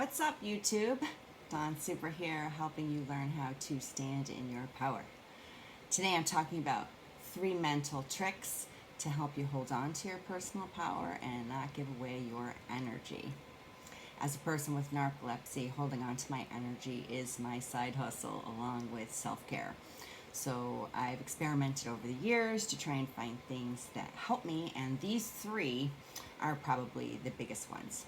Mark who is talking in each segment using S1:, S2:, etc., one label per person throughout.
S1: What's up, YouTube? Dawn Super here, helping you learn how to stand in your power. Today I'm talking about 3 mental tricks to help you hold on to your personal power and not give away your energy. As a person with narcolepsy, holding on to my energy is my side hustle along with self-care. So I've experimented over the years to try and find things that help me, and these 3 are probably the biggest ones.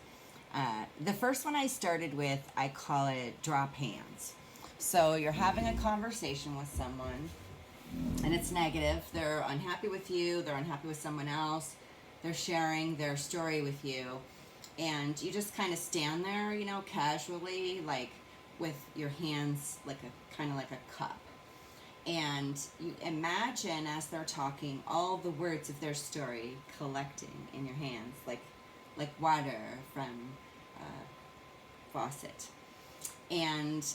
S1: The first one I started with, I call it drop hands. So you're having a conversation with someone and it's negative. They're unhappy with you, they're unhappy with someone else, they're sharing their story with you, and you just kind of stand there, casually, like with your hands like a cup. And you imagine as they're talking all the words of their story collecting in your hands, like water from faucet. And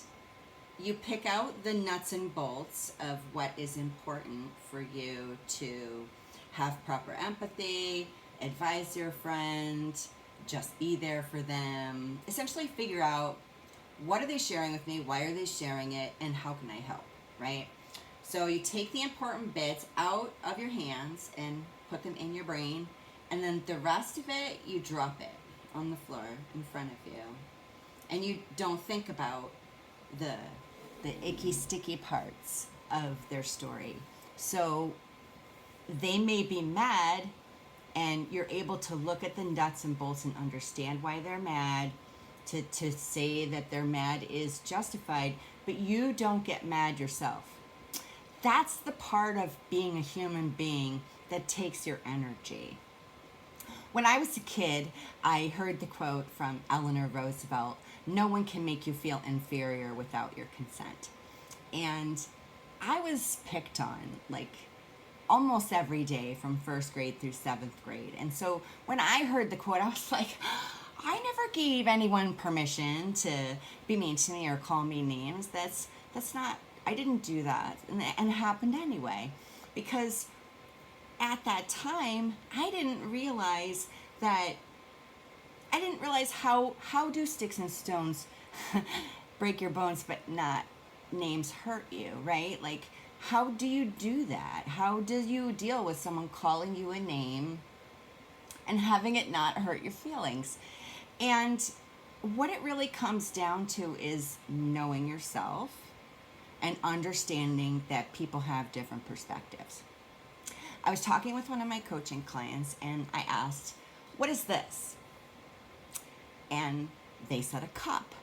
S1: you pick out the nuts and bolts of what is important for you to have proper empathy, advise your friend, just be there for them. Essentially figure out, what are they sharing with me, why are they sharing it, and how can I help, right? So you take the important bits out of your hands and put them in your brain, and then the rest of it, you drop it on the floor in front of you. And you don't think about the icky, sticky parts of their story. So they may be mad, and you're able to look at the nuts and bolts and understand why they're mad, to say that they're mad is justified, but you don't get mad yourself. That's the part of being a human being that takes your energy. When I was a kid, I heard the quote from Eleanor Roosevelt, "No one can make you feel inferior without your consent." And I was picked on like almost every day from 1st grade through 7th grade. And so when I heard the quote, I was like, I never gave anyone permission to be mean to me or call me names. That's not, I didn't do that. And it happened anyway, because at that time, I didn't realize how do sticks and stones break your bones but not names hurt you, right? Like, how do you do that? How do you deal with someone calling you a name and having it not hurt your feelings? And what it really comes down to is knowing yourself and understanding that people have different perspectives. I was talking with one of my coaching clients and I asked, "What is this?" And they said, "A cup."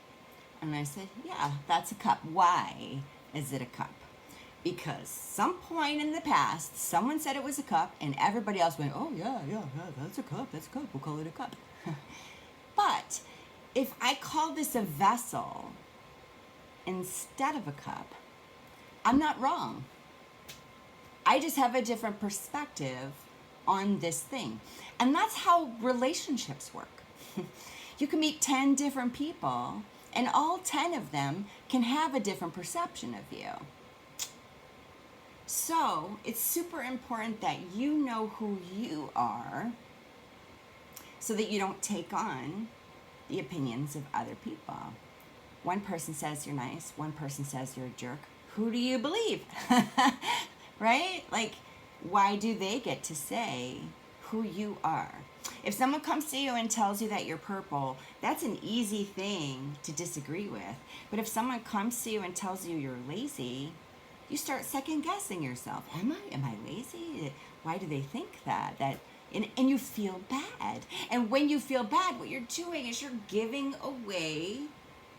S1: And I said, "Yeah, that's a cup. Why is it a cup?" Because some point in the past, someone said it was a cup and everybody else went, "Oh yeah, that's a cup, we'll call it a cup." But if I call this a vessel instead of a cup, I'm not wrong. I just have a different perspective on this thing. And that's how relationships work. You can meet 10 different people, and all 10 of them can have a different perception of you. So it's super important that you know who you are so that you don't take on the opinions of other people. One person says you're nice, one person says you're a jerk. Who do you believe? Right? Like, why do they get to say who you are? If someone comes to you and tells you that you're purple, that's an easy thing to disagree with. But if someone comes to you and tells you you're lazy, you start second guessing yourself. Am I lazy? Why do they think that? And you feel bad. And when you feel bad, what you're doing is you're giving away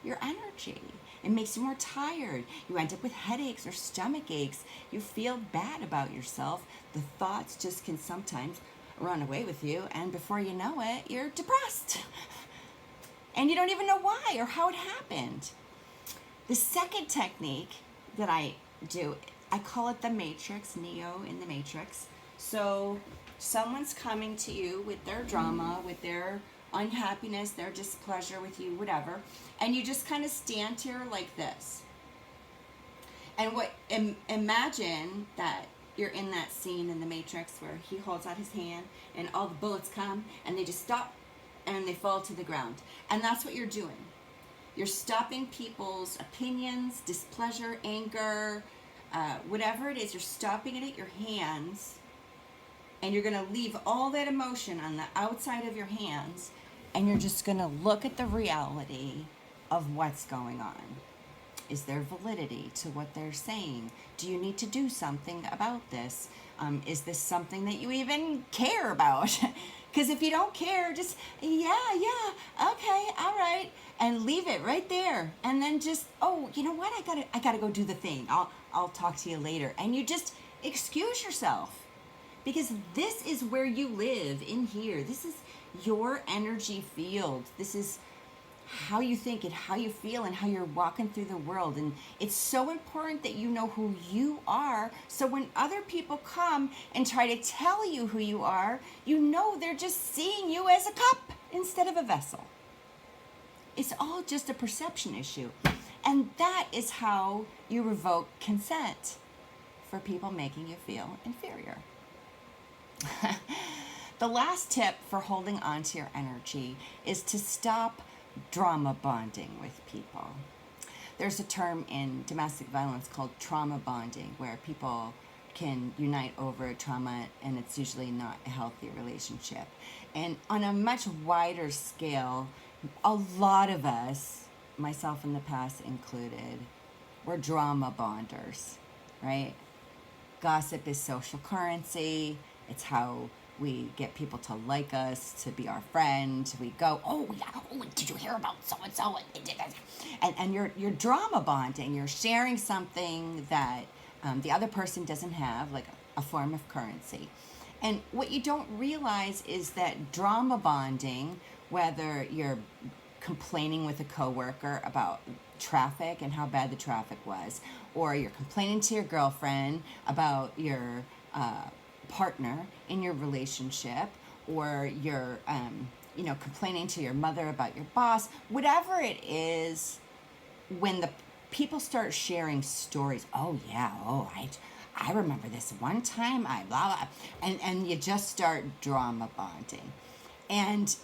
S1: your energy. It makes you more tired. You end up with headaches or stomach aches. You feel bad about yourself. The thoughts just can sometimes run away with you, and before you know it, you're depressed. And you don't even know why or how it happened. The second technique that I do, I call it the Matrix, Neo in the Matrix. So someone's coming to you with their drama, with their unhappiness, their displeasure with you, whatever, and you just kind of stand here like this. And imagine that you're in that scene in the Matrix where he holds out his hand and all the bullets come and they just stop and they fall to the ground. And that's what you're doing. You're stopping people's opinions, displeasure, anger, whatever it is, you're stopping it at your hands, and you're going to leave all that emotion on the outside of your hands, and you're just going to look at the reality of what's going on. Is there validity to what they're saying? Do you need to do something about this? Is this something that you even care about? Because if you don't care, just, yeah, okay, all right, and leave it right there. And then just, oh, you know what? I gotta go do the thing. I'll talk to you later. And you just excuse yourself. Because this is where you live, in here. This is your energy field. This is how you think and how you feel and how you're walking through the world. And it's so important that you know who you are, so when other people come and try to tell you who you are, you know they're just seeing you as a cup instead of a vessel. It's all just a perception issue. And that is how you revoke consent for people making you feel inferior. The last tip for holding on to your energy is to stop drama bonding with people. There's a term in domestic violence called trauma bonding, where people can unite over trauma, and it's usually not a healthy relationship. And on a much wider scale, a lot of us, myself in the past included, were drama bonders, right? Gossip is social currency. It's how we get people to like us, to be our friend. We go, oh yeah, oh, did you hear about so-and-so? And you're drama bonding. You're sharing something that the other person doesn't have, like a form of currency. And what you don't realize is that drama bonding, whether you're complaining with a coworker about traffic and how bad the traffic was, or you're complaining to your girlfriend about your partner in your relationship, or you're complaining to your mother about your boss, whatever it is, when the people start sharing stories, oh yeah, oh I remember this one time, I blah blah, and you just start drama bonding. And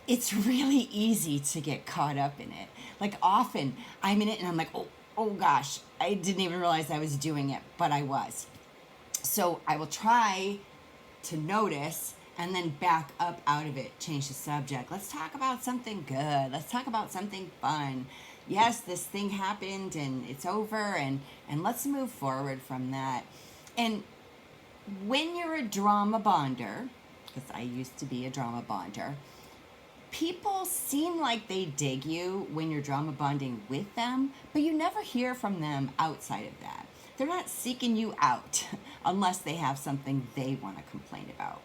S1: it's really easy to get caught up in it. Like, often I'm in it and I'm like, oh gosh, I didn't even realize I was doing it, but I was. So I will try to notice and then back up out of it, change the subject. Let's talk about something good. Let's talk about something fun. Yes, this thing happened and it's over, and let's move forward from that. And when you're a drama bonder, because I used to be a drama bonder, people seem like they dig you when you're drama bonding with them, but you never hear from them outside of that. They're not seeking you out unless they have something they want to complain about.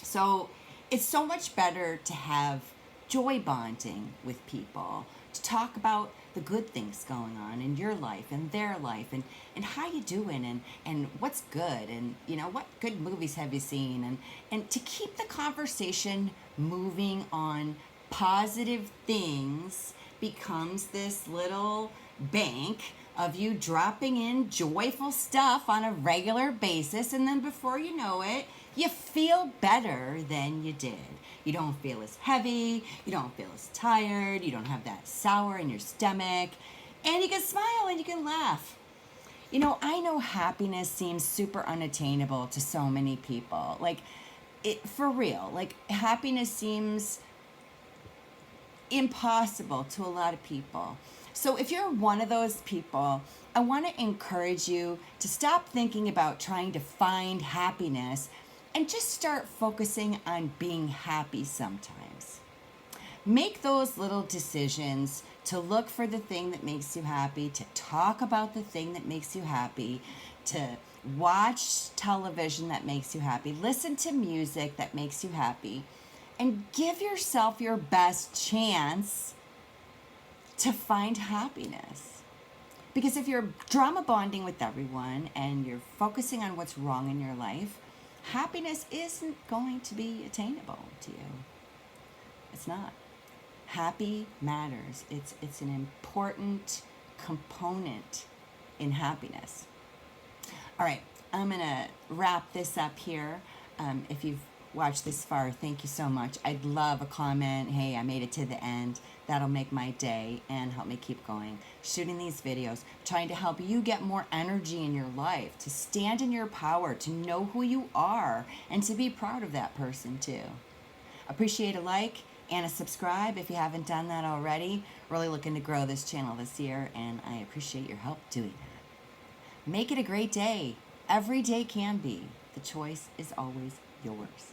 S1: So it's so much better to have joy bonding with people, to talk about the good things going on in your life and their life, and how you doing, and what's good, and what good movies have you seen, and to keep the conversation moving on positive things becomes this little bank of you dropping in joyful stuff on a regular basis, and then before you know it, you feel better than you did. You don't feel as heavy, you don't feel as tired, you don't have that sour in your stomach, and you can smile and you can laugh. I know happiness seems super unattainable to so many people. Like, for real, like, happiness seems impossible to a lot of people. So if you're one of those people, I want to encourage you to stop thinking about trying to find happiness and just start focusing on being happy sometimes. Make those little decisions to look for the thing that makes you happy, to talk about the thing that makes you happy, to watch television that makes you happy, listen to music that makes you happy, and give yourself your best chance to find happiness. Because if you're drama bonding with everyone and you're focusing on what's wrong in your life, happiness isn't going to be attainable to you. It's not. Happy matters. It's an important component in happiness. All right, I'm going to wrap this up here. If you've watched this far, thank you so much. I'd love a comment. Hey, I made it to the end. That'll make my day and help me keep going. Shooting these videos, trying to help you get more energy in your life, to stand in your power, to know who you are, and to be proud of that person too. Appreciate a like and a subscribe if you haven't done that already. Really looking to grow this channel this year, and I appreciate your help doing that. Make it a great day. Every day can be. The choice is always yours.